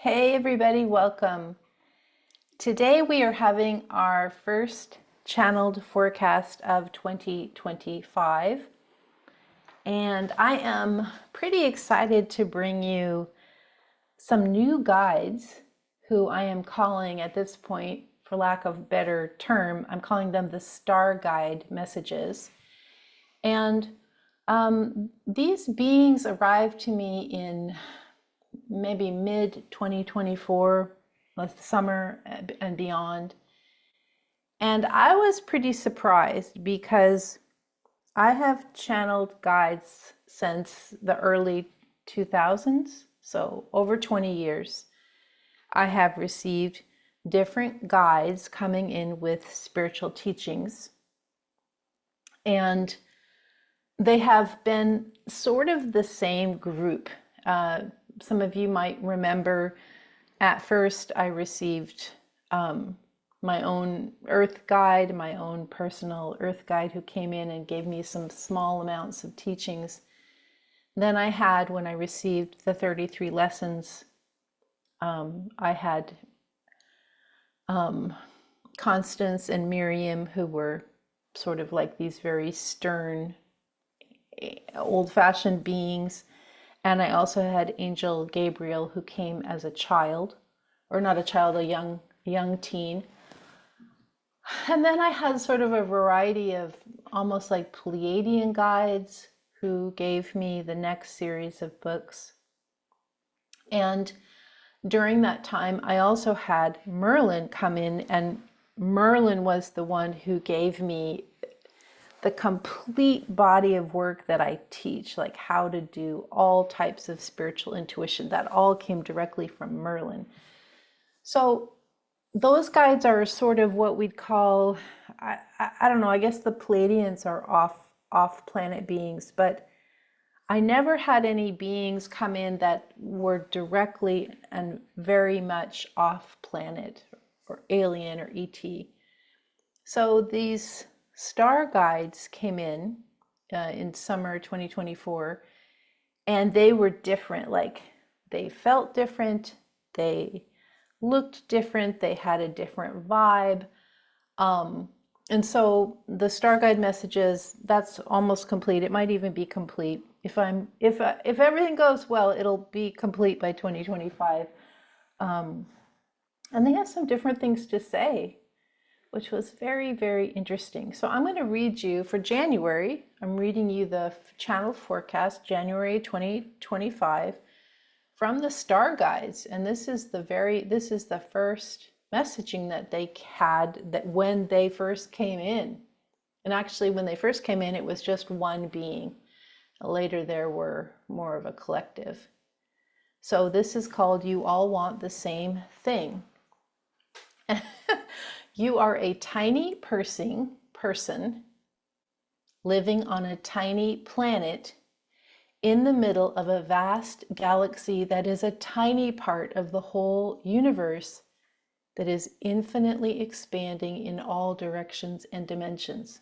Hey everybody, welcome. Today we are having our first channeled forecast of 2025, and I am pretty excited to bring you some new guides who I am calling at this point, for lack of a better term, I'm calling them the StarGuide messages. And these beings arrived to me in maybe mid 2024, summer and beyond. And I was pretty surprised because I have channeled guides since the early 2000s, so over 20 years. I have received different guides coming in with spiritual teachings, and they have been sort of the same group. Some of you might remember at first I received my own earth guide, my own personal earth guide, who came in and gave me some small amounts of teachings. Then I had, when I received the 33 lessons, I had Constance and Miriam, who were sort of like these very stern, old-fashioned beings. And I also had Angel Gabriel, who came as a child, or not a child, a young teen. And then I had sort of a variety of almost like Pleiadian guides who gave me the next series of books. And during that time, I also had Merlin come in, and Merlin was the one who gave me the complete body of work that I teach, like how to do all types of spiritual intuition. That all came directly from Merlin. So those guides are sort of what we'd call, I don't know, I guess the Pleiadians are off planet beings, but I never had any beings come in that were directly and very much off planet or alien or ET. So these star guides came in summer 2024, and they were different. Like, they felt different, they looked different, they had a different vibe. And so the star guide messages, that's almost complete. It might even be complete. If everything goes well, it'll be complete by 2025. And they have some different things to say, which was very, very interesting. So I'm going to read you for January. I'm reading you the channel forecast, January 2025, from the star guides. And this is the first messaging that they had, that when they first came in. And actually, when they first came in, it was just one being. Later, there were more of a collective. So this is called You All Want the Same Thing. You are a tiny person living on a tiny planet in the middle of a vast galaxy that is a tiny part of the whole universe that is infinitely expanding in all directions and dimensions.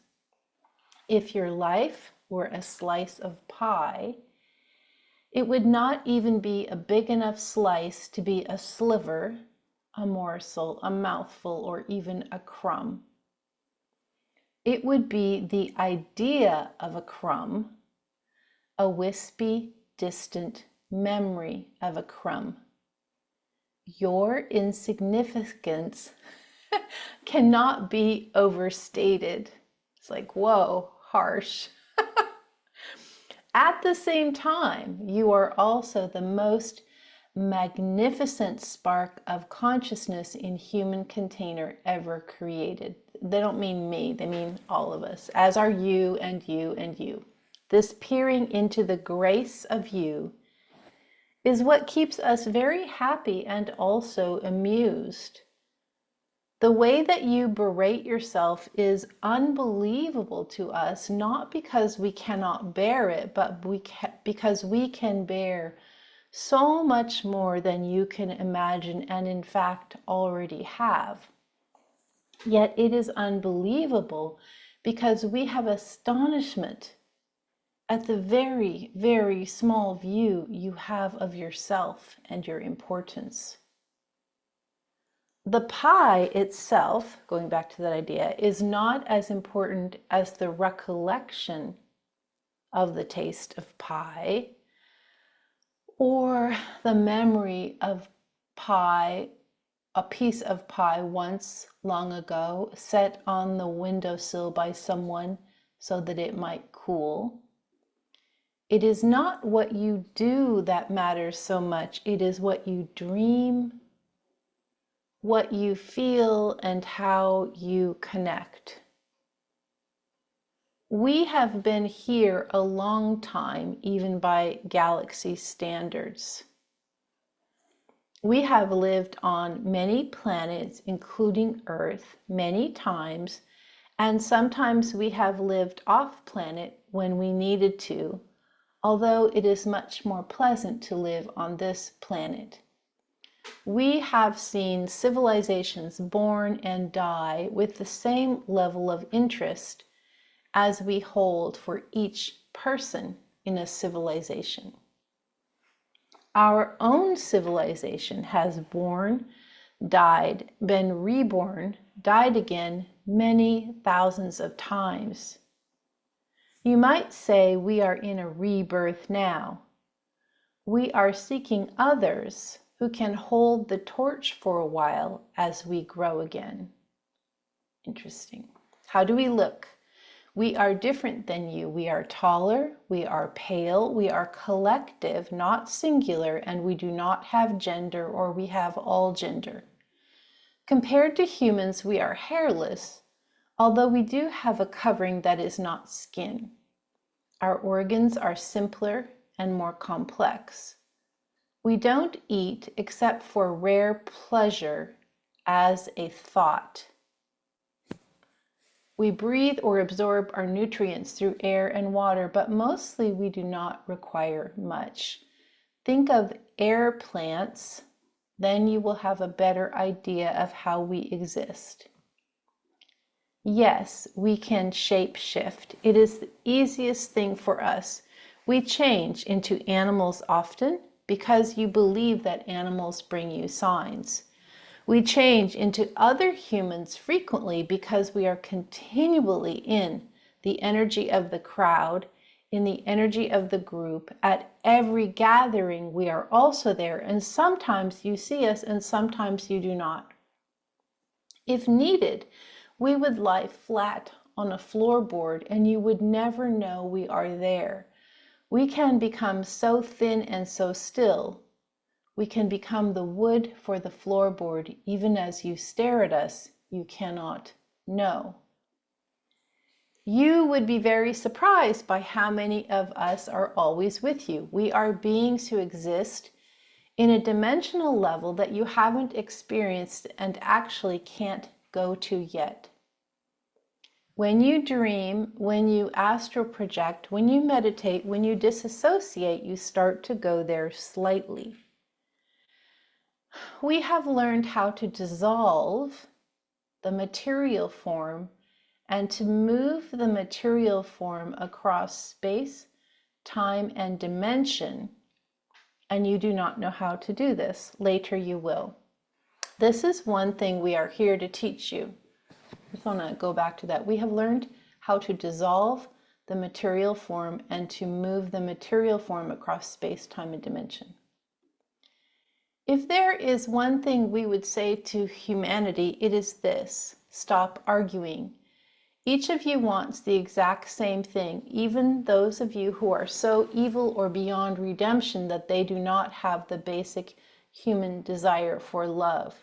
If your life were a slice of pie, it would not even be a big enough slice to be a sliver, a morsel, a mouthful, or even a crumb. It would be the idea of a crumb, a wispy, distant memory of a crumb. Your insignificance cannot be overstated. It's like, whoa, harsh. At the same time, you are also the most magnificent spark of consciousness in human container ever created. They don't mean me, they mean all of us, as are you and you and you. This peering into the grace of you is what keeps us very happy and also amused. The way that you berate yourself is unbelievable to us, not because we cannot bear it, but because we can bear so much more than you can imagine, and in fact already have. Yet it is unbelievable because we have astonishment at the very, very small view you have of yourself and your importance. The pie itself, going back to that idea, is not as important as the recollection of the taste of pie or the memory of pie, a piece of pie once long ago set on the windowsill by someone so that it might cool. It is not what you do that matters so much. It is what you dream, what you feel, and how you connect. We have been here a long time, even by galaxy standards. We have lived on many planets, including Earth, many times, and sometimes we have lived off planet when we needed to, although it is much more pleasant to live on this planet. We have seen civilizations born and die with the same level of interest as we hold for each person in a civilization. Our own civilization has born, died, been reborn, died again many thousands of times. You might say we are in a rebirth now. We are seeking others who can hold the torch for a while as we grow again. Interesting. How do we look? We are different than you. We are taller, we are pale, we are collective, not singular, and we do not have gender, or we have all gender. Compared to humans, we are hairless, although we do have a covering that is not skin. Our organs are simpler and more complex. We don't eat except for rare pleasure as a thought. We breathe or absorb our nutrients through air and water, but mostly we do not require much. Think of air plants, then you will have a better idea of how we exist. Yes, we can shape shift. It is the easiest thing for us. We change into animals often because you believe that animals bring you signs. We change into other humans frequently because we are continually in the energy of the crowd, in the energy of the group. At every gathering, we are also there, and sometimes you see us and sometimes you do not. If needed, we would lie flat on a floorboard and you would never know we are there. We can become so thin and so still. We can become the wood for the floorboard. Even as you stare at us, you cannot know. You would be very surprised by how many of us are always with you. We are beings who exist in a dimensional level that you haven't experienced and actually can't go to yet. When you dream, when you astral project, when you meditate, when you disassociate, you start to go there slightly. We have learned how to dissolve the material form and to move the material form across space, time, and dimension, and you do not know how to do this. Later you will. This is one thing we are here to teach you. I just want to go back to that. We have learned how to dissolve the material form and to move the material form across space, time, and dimension. If there is one thing we would say to humanity, it is this: stop arguing. Each of you wants the exact same thing, even those of you who are so evil or beyond redemption that they do not have the basic human desire for love.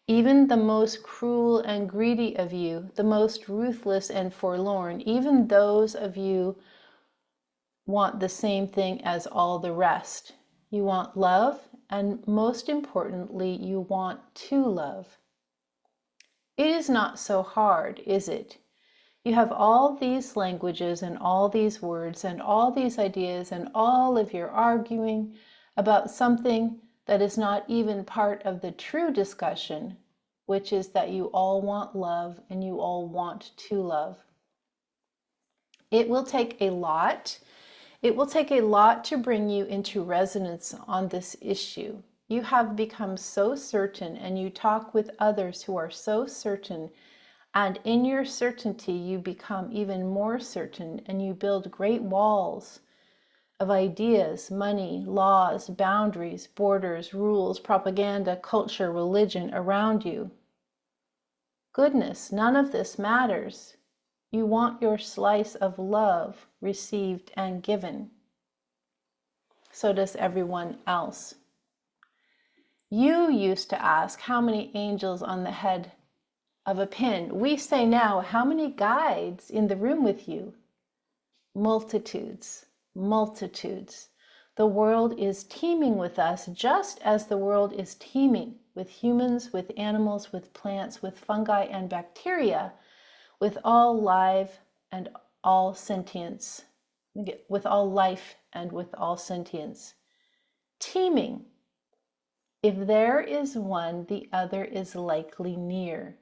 Even the most cruel and greedy of you, the most ruthless and forlorn, even those of you want the same thing as all the rest. You want love, and most importantly, you want to love. It is not so hard, is it? You have all these languages and all these words and all these ideas and all of your arguing about something that is not even part of the true discussion, which is that you all want love and you all want to love. It will take a lot. It will take a lot to bring you into resonance on this issue. You have become so certain, and you talk with others who are so certain, and in your certainty you become even more certain, and you build great walls of ideas, money, laws, boundaries, borders, rules, propaganda, culture, religion around you. Goodness, none of this matters. You want your slice of love received and given. So does everyone else. You used to ask how many angels on the head of a pin. We say now, how many guides in the room with you? Multitudes, multitudes. The world is teeming with us, just as the world is teeming with humans, with animals, with plants, with fungi and bacteria, with all live and all sentience, with all life and with all sentience. Teeming. If there is one, the other is likely near.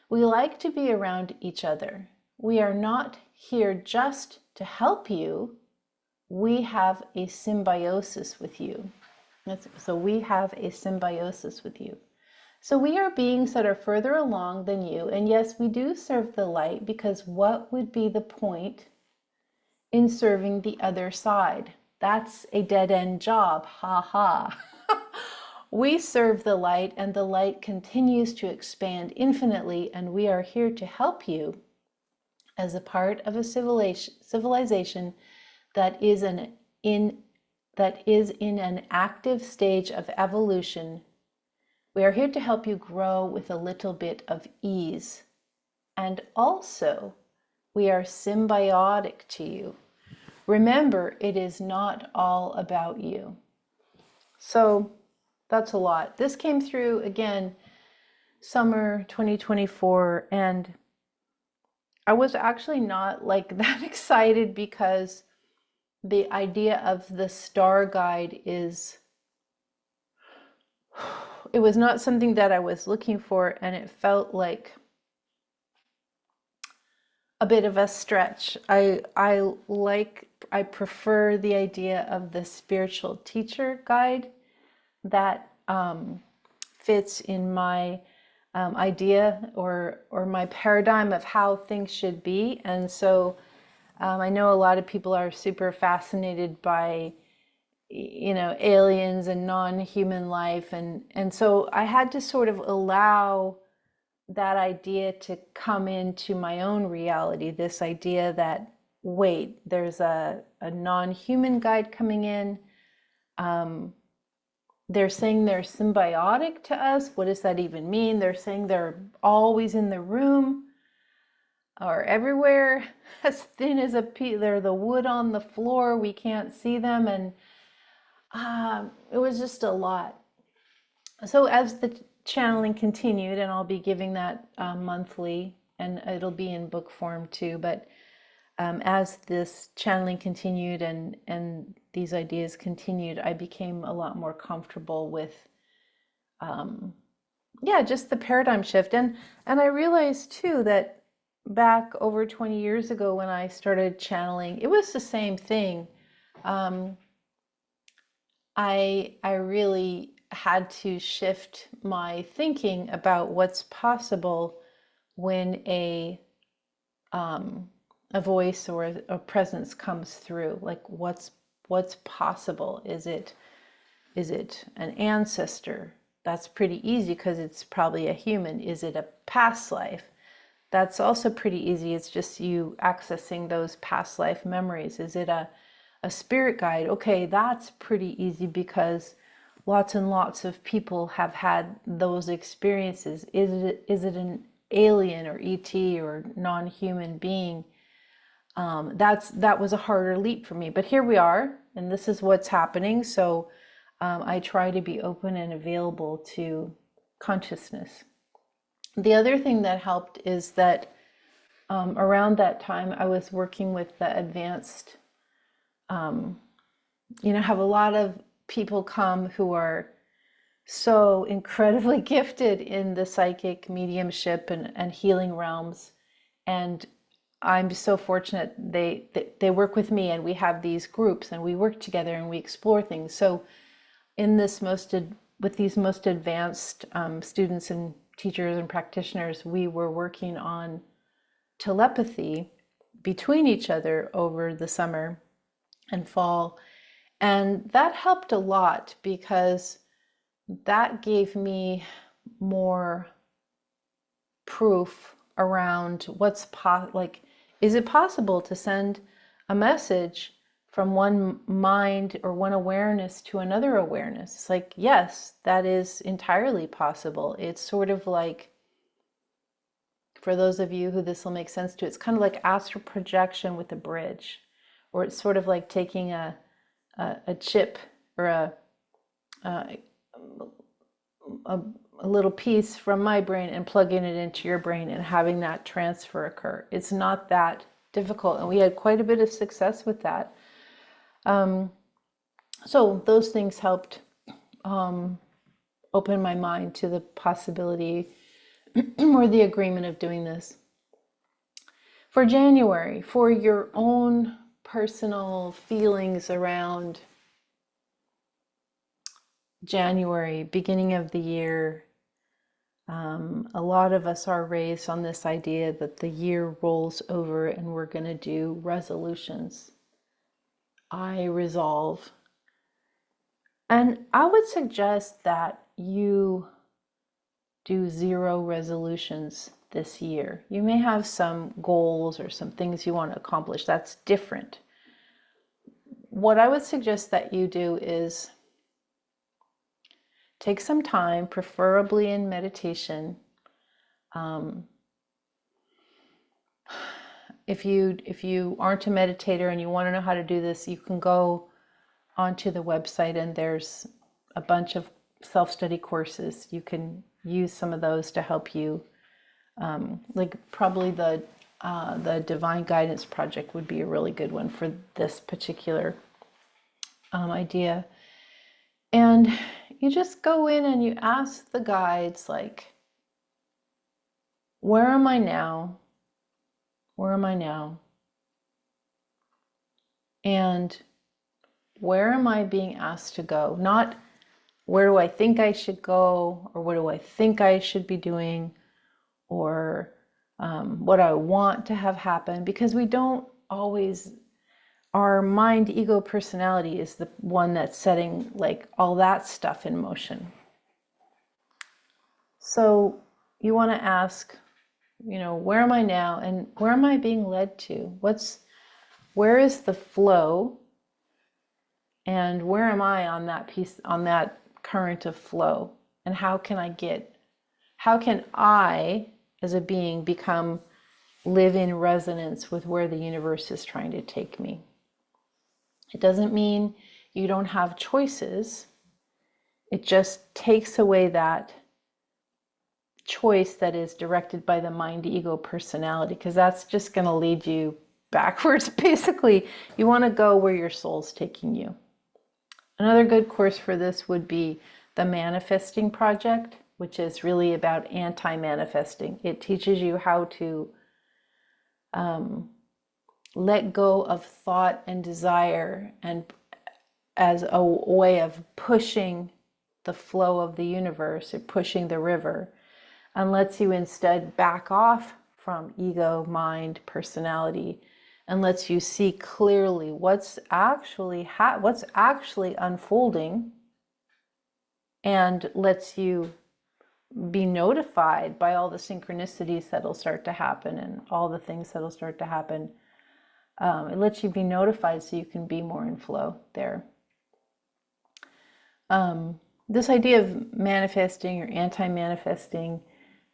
We like to be around each other. We are not here just to help you. We have a symbiosis with you. So we have a symbiosis with you. So we are beings that are further along than you. And yes, we do serve the light, because what would be the point in serving the other side? That's a dead-end job. Ha ha. We serve the light, and the light continues to expand infinitely, and we are here to help you as a part of a civilization that is in an active stage of evolution. We are here to help you grow with a little bit of ease. And also, we are symbiotic to you. Remember, it is not all about you. So that's a lot. This came through again, summer 2024, and I was actually not like that excited, because the idea of the StarGuide it was not something that I was looking for, and it felt like a bit of a stretch. I prefer the idea of the spiritual teacher guide that fits in my idea or my paradigm of how things should be. And so I know a lot of people are super fascinated by, you know, aliens and non-human life, and so I had to sort of allow that idea to come into my own reality, this idea that, wait, there's a non-human guide coming in. They're saying they're symbiotic to us. What does that even mean? They're saying they're always in the room or everywhere, as thin as a pea. They're the wood on the floor. We can't see them. And it was just a lot. So as the channeling continued, and I'll be giving that monthly, and it'll be in book form too, but as this channeling continued and these ideas continued, I became a lot more comfortable with just the paradigm shift. And I realized too that back over 20 years ago when I started channeling, it was the same thing. I really had to shift my thinking about what's possible when a voice or a presence comes through. Like what's possible? Is it an ancestor? That's pretty easy because it's probably a human. Is it a past life? That's also pretty easy. It's just you accessing those past life memories. Is it a spirit guide? Okay, that's pretty easy because lots and lots of people have had those experiences. Is it an alien or ET or non-human being? That was a harder leap for me, but here we are, and this is what's happening. So I try to be open and available to consciousness. The other thing that helped is that around that time I was working with the advanced, have a lot of people come who are so incredibly gifted in the psychic mediumship and healing realms. And I'm so fortunate they work with me, and we have these groups and we work together and we explore things. So in this most with these most advanced students and teachers and practitioners, we were working on telepathy between each other over the summer and fall. And that helped a lot because that gave me more proof around what's like, is it possible to send a message from one mind or one awareness to another awareness? It's like, yes, that is entirely possible. It's sort of like, for those of you who this will make sense to, it's kind of like astral projection with a bridge, or it's sort of like taking a chip or a little piece from my brain and plugging it into your brain and having that transfer occur. It's not that difficult, and we had quite a bit of success with that. So those things helped open my mind to the possibility or the agreement of doing this. For January, for your own personal feelings around January, beginning of the year, a lot of us are raised on this idea that the year rolls over and we're going to do resolutions. I resolve. And I would suggest that you do 0 resolutions this year. You may have some goals or some things you want to accomplish. That's different. What I would suggest that you do is take some time, preferably in meditation. If you aren't a meditator and you want to know how to do this, you can go onto the website and there's a bunch of self-study courses. You can use some of those to help you. Like probably the Divine Guidance Project would be a really good one for this particular idea. And you just go in and you ask the guides, like, where am I now? Where am I now? And where am I being asked to go? Not where do I think I should go, or what do I think I should be doing, or what I want to have happen, because we don't always, our mind, ego, personality is the one that's setting like all that stuff in motion. So you want to ask, where am I now, and where am I being led to? Where is the flow, and where am I on that piece, on that current of flow? And how can I as a being live in resonance with where the universe is trying to take me? It doesn't mean you don't have choices. It just takes away that choice that is directed by the mind, ego, personality, because that's just going to lead you backwards. Basically, you want to go where your soul's taking you. Another good course for this would be the Manifesting Project, which is really about anti-manifesting. It teaches you how to let go of thought and desire, and as a way of pushing the flow of the universe, or pushing the river, and lets you instead back off from ego, mind, personality, and lets you see clearly what's actually unfolding, and lets you be notified by all the synchronicities that'll start to happen and all the things that'll start to happen. It lets you be notified so you can be more in flow there. This idea of manifesting or anti-manifesting,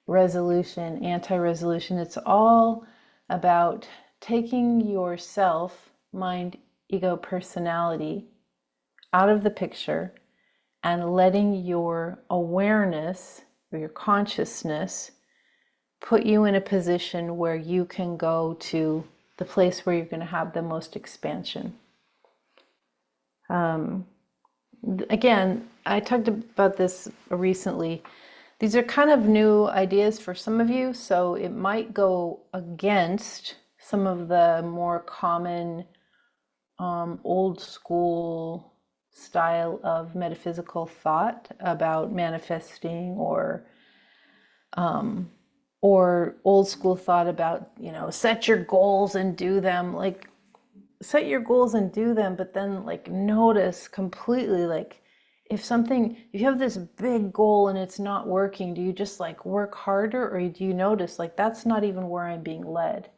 resolution, anti-resolution, it's all about taking yourself, mind, ego, personality out of the picture and letting your awareness or your consciousness put you in a position where you can go to the place where you're going to have the most expansion. Again, I talked about this recently. These are kind of new ideas for some of you, so it might go against some of the more common old school style of metaphysical thought about manifesting, or old school thought about, set your goals and do them. Like, set your goals and do them, but then like notice completely, like, if you have this big goal and it's not working, do you just like work harder, or do you notice like that's not even where I'm being led?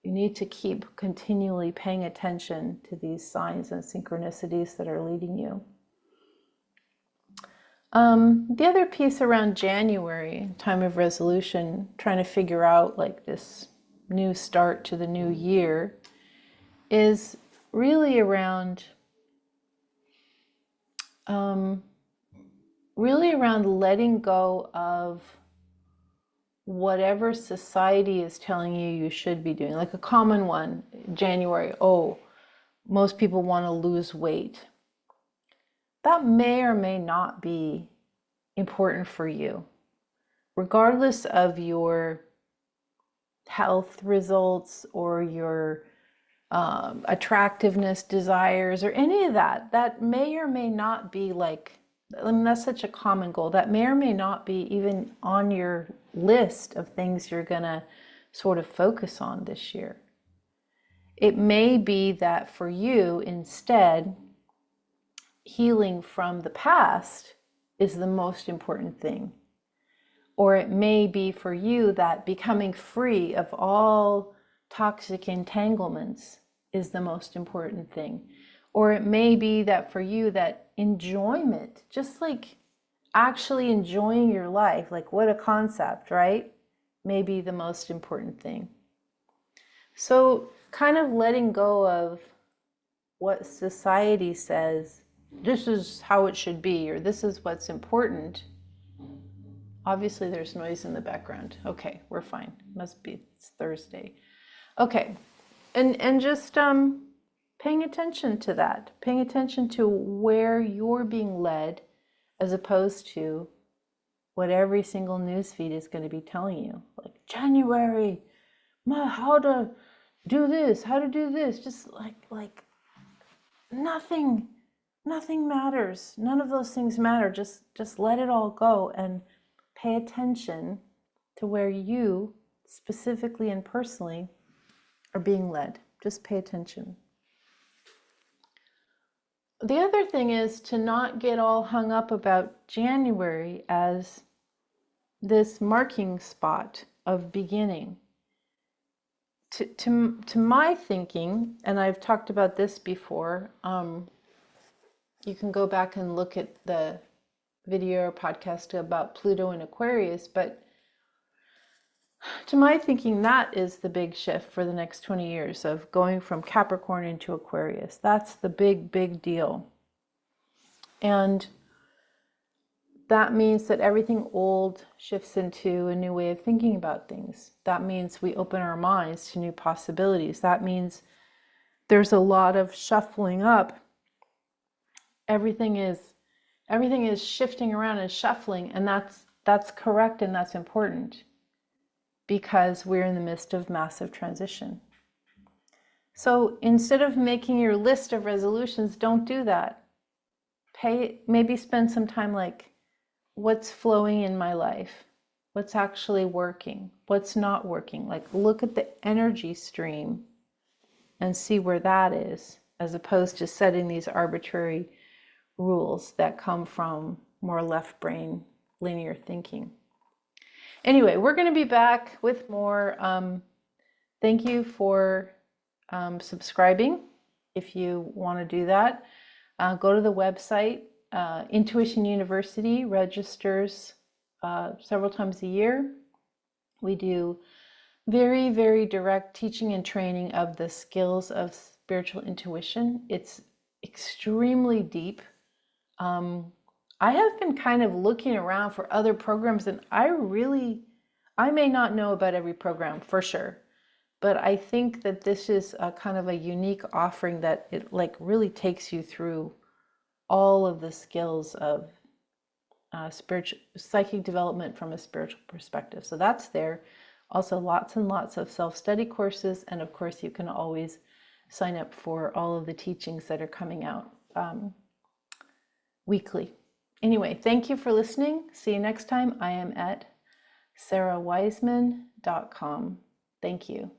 You need to keep continually paying attention to these signs and synchronicities that are leading you. The other piece around January, time of resolution, trying to figure out like this new start to the new year, is really around letting go of whatever society is telling you should be doing. Like a common one, January, most people want to lose weight. That may or may not be important for you. Regardless of your health results or your attractiveness desires or any of that, that may or may not be like, that's such a common goal. That may or may not be even on your list of things you're going to sort of focus on this year. It may be that for you, instead, healing from the past is the most important thing. Or it may be for you that becoming free of all toxic entanglements is the most important thing. Or it may be that for you that enjoyment, just like actually enjoying your life, like what a concept, right? May be the most important thing. So kind of letting go of what society says, this is how it should be, or this is what's important. Obviously there's noise in the background. Okay, we're fine. Must be, it's Thursday. Okay, and just paying attention to that, paying attention to where you're being led, as opposed to what every single news feed is going to be telling you. Like, January, how to do this, how to do this. Just like nothing matters. None of those things matter. Just let it all go and pay attention to where you specifically and personally are being led. Just pay attention. The other thing is to not get all hung up about January as this marking spot of beginning. To my thinking, and I've talked about this before, you can go back and look at the video or podcast about Pluto and Aquarius, but to my thinking, that is the big shift for the next 20 years of going from Capricorn into Aquarius. That's the big deal. And that means that everything old shifts into a new way of thinking about things. That means we open our minds to new possibilities. That means there's a lot of shuffling up. Everything is shifting around and shuffling, and that's correct and that's important, because we're in the midst of massive transition. So instead of making your list of resolutions, don't do that. Maybe spend some time like, what's flowing in my life? What's actually working? What's not working? Like, look at the energy stream and see where that is, as opposed to setting these arbitrary rules that come from more left brain linear thinking. Anyway, we're going to be back with more. Thank you for subscribing. If you want to do that, go to the website. Intuition University registers several times a year. We do very direct teaching and training of the skills of spiritual intuition. It's extremely deep. I have been kind of looking around for other programs, and I may not know about every program for sure, but I think that this is a kind of a unique offering that it like really takes you through all of the skills of spiritual psychic development from a spiritual perspective. So that's there. Also lots and lots of self-study courses, and of course you can always sign up for all of the teachings that are coming out. weekly. Anyway, thank you for listening. See you next time. I am at sarawiseman.com. Thank you.